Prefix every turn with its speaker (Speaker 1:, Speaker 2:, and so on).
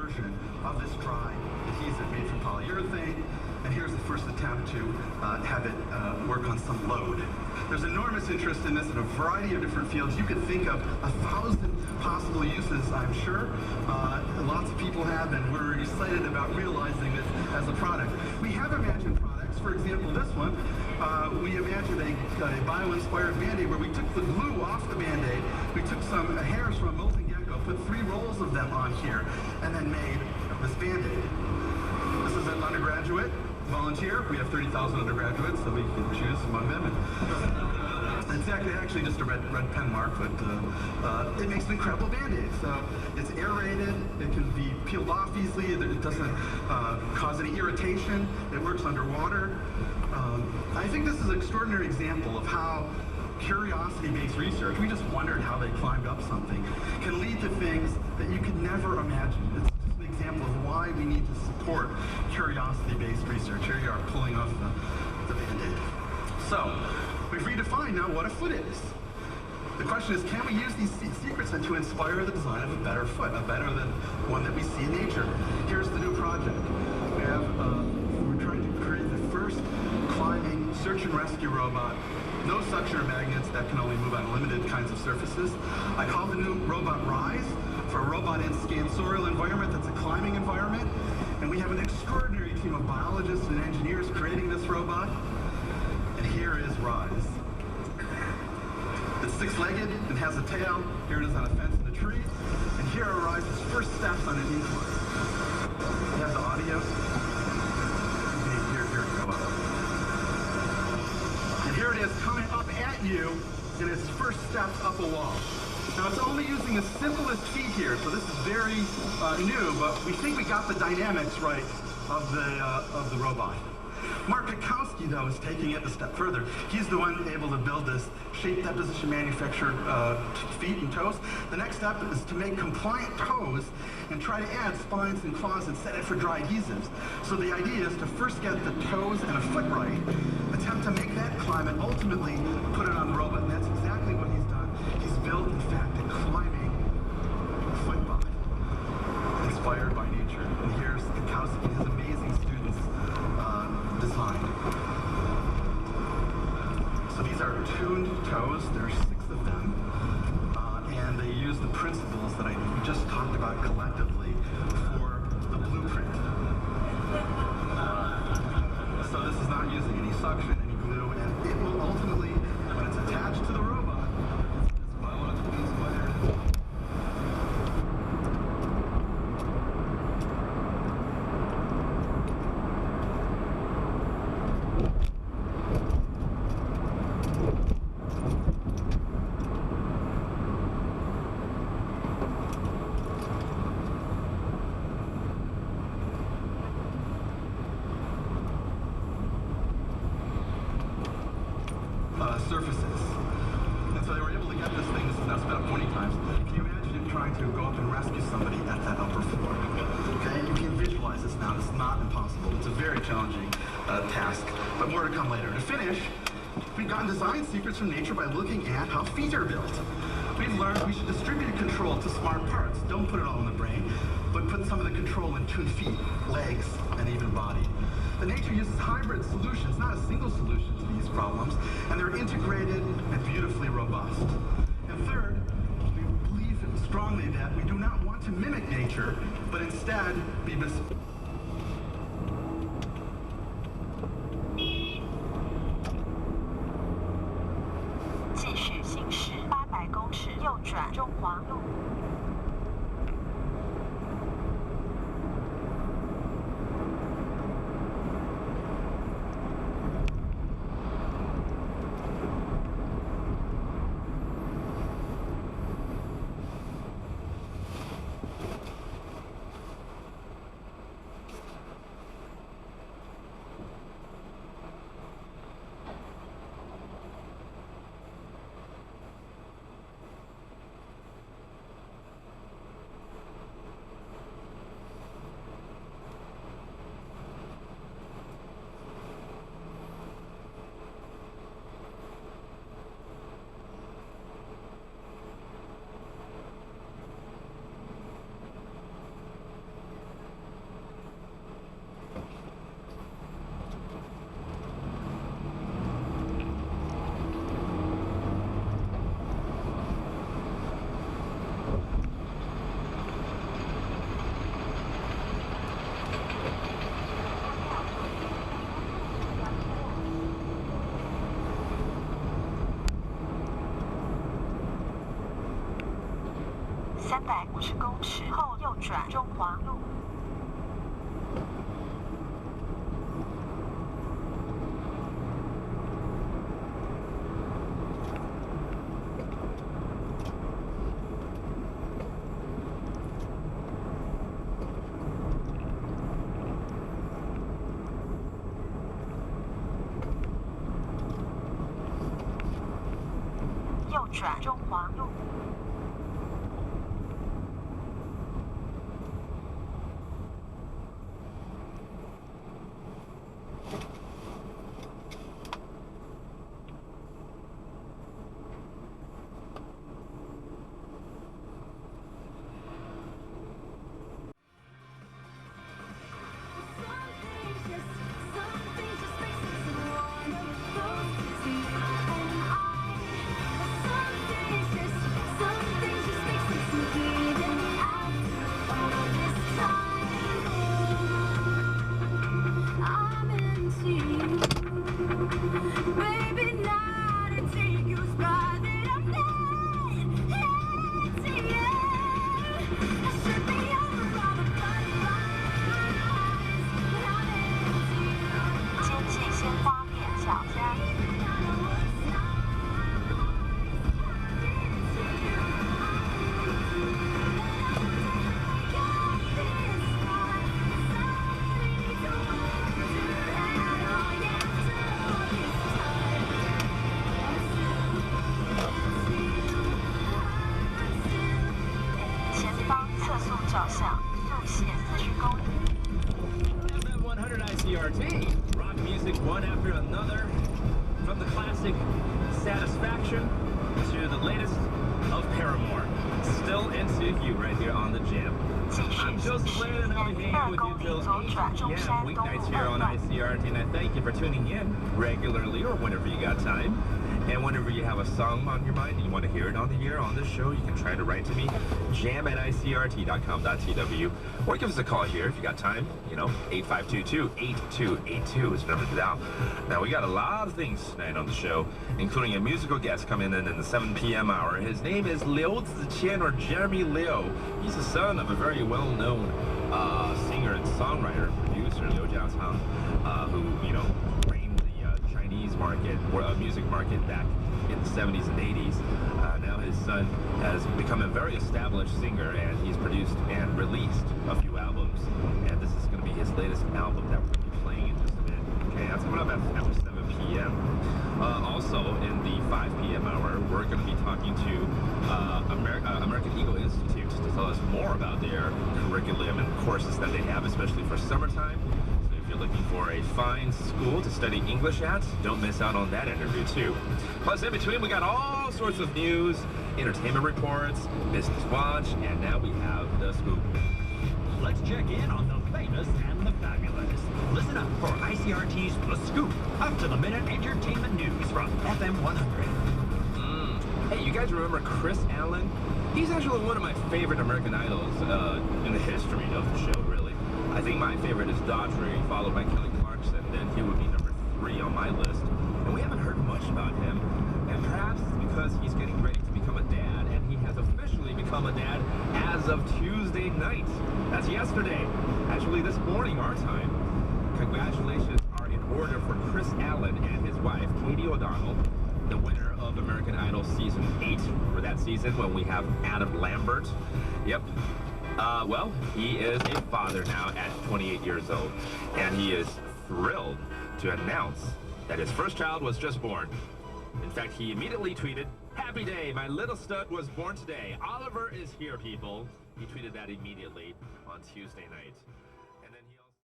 Speaker 1: version of this dry adhesive made from polyurethane, and here's the first attempt to have it work on some load. There's enormous interest in this in a variety of different fields. You could think of 1,000 possible uses, I'm sure. Lots of people have, and we're excited about realizing this as a product. We have imagined products, for example, this one. We imagined a bio-inspired Band-Aid where we took the glue off the Band-Aid, we took some hairs from a molten gecko, put 3 rolls of them on here, and then made this Band-Aid. This is an undergraduate volunteer. We have 30,000 undergraduates, so we can choose among them. It's actually just a red pen mark, but it makes an incredible Band-Aid. So it's aerated, it can be peeled off easily, it doesn't cause any irritation, it works underwater. I think this is an extraordinary example of how curiosity-based research, we just wondered how they climbed up something, can lead to things that you could never imagine. It's just an example of why we need to support curiosity-based research. Here you are pulling off the Band-Aid. So, we've redefined now what a foot is. The question is, can we use these secrets to inspire the design of a better foot, a better than one that we see in nature? Here's the new project. We're trying to create the first climbing search and rescue robot. No suction or magnets, that can only move on limited kinds of surfaces. I call the new robot Rise, for a robot in scansorial environment that's a climbing environment. And we have an extraordinary team of biologists and engineers creating this robot. And here is Rise. It's 6-legged and has a tail. Here it is on a fence in a tree. And here are Rise's first steps on an incline. You have the audio. You can hear it go up. And here it is coming up at you in its first steps up a wall. Now it's only using the simplest feet here, so this is very new, but we think we got the dynamics right of the robot. Mark Kukowski, though, is taking it a step further. He's the one able to build this shape deposition manufactured feet and toes. The next step is to make compliant toes and try to add spines and claws and set it for dry adhesives. So the idea is to first get the toes and a foot right, attempt to make that climb, and ultimately put it on the robot. And that's exactly what he's done. He's built, in fact, a climbing footbot inspired by nature. And here's Kukowski and his amazing students' design. So these are tuned toes. There are 6 of them. And they use the principles that we just talked about collectively for the blueprint. So this is not using any suction, any glue, and it will ultimately, when it's attached to the robot, it's biologically inspired. Surfaces. And so they were able to get this thing, this is now sped up 20 times. Can you imagine it trying to go up and rescue somebody at that upper floor? Okay, you can visualize this now. It's not impossible. It's a very challenging task, but more to come later. To finish, we've gotten design secrets from nature by looking at how feet are built. We've learned we should distribute control to smart parts. Don't put it all in the brain, but put some of the control in tuned feet, legs, and even body. The nature uses hybrid solutions, not a single solution to these problems, and they're integrated and beautifully robust. And third, we believe strongly that we do not want to mimic nature, but instead be bespoke.
Speaker 2: 继续行驶800公尺，右转中华路。350公尺后右转中华路。右转中华路。
Speaker 3: F2.0 ICRT, rock music one after another, from the classic Satisfaction to the latest of Paramore. Still into you right here on the Jam. I'm Joseph Lane and I'll be hanging with you till 8 p.m. weeknights here on ICRT, and I thank you for tuning in regularly or whenever you got time. And whenever you have a song on your mind and you want to hear it on the air, on the show, you can try to write to me, jam@icrt.com.tw, or give us a call here if you got time. 8522-8282 is the number to dial. Now, we got a lot of things tonight on the show, including a musical guest coming in the 7 p.m. hour. His name is Liu Ziqian, or Jeremy Liu. He's the son of a very well-known singer and songwriter, producer, Liu Jiatang, who, reigned the Chinese market, or music market back in the 70s and 80s. Now his son has become a very established singer, and he's produced and released a few albums. And this is going to be his latest album that we're going to be playing in just a bit. Okay, that's coming up after 7 p.m. Also, in the 5 p.m. hour, we're going to be talking to American Eagle Institute to tell us more about their curriculum and courses that they have, especially for summertime. If you're looking for a fine school to study English at, don't miss out on that interview too. Plus, in between, we got all sorts of news, entertainment reports, business watch, and now we have the scoop.
Speaker 4: Let's check in on the famous and the fabulous. Listen up for ICRT's The Scoop, up-to-the-minute entertainment news from FM 100.
Speaker 3: Hey, you guys remember Chris Allen? He's actually one of my favorite American Idols in the history of the show, really. I think my favorite is Daughtry, followed by Kelly Clarkson, then he would be number 3 on my list. And we haven't heard much about him, and perhaps it's because he's getting ready to become a dad, and he has officially become a dad as of Tuesday night. That's yesterday. Actually, this morning, our time. Congratulations are in order for Chris Allen and his wife, Katie O'Donnell, the winner of American Idol Season 8 for that season, when we have Adam Lambert. Yep. Well, he is a father now at 28 years old, and he is thrilled to announce that his first child was just born. In fact, he immediately tweeted, "Happy day, my little stud was born today. Oliver is here, people." He tweeted that immediately on Tuesday night.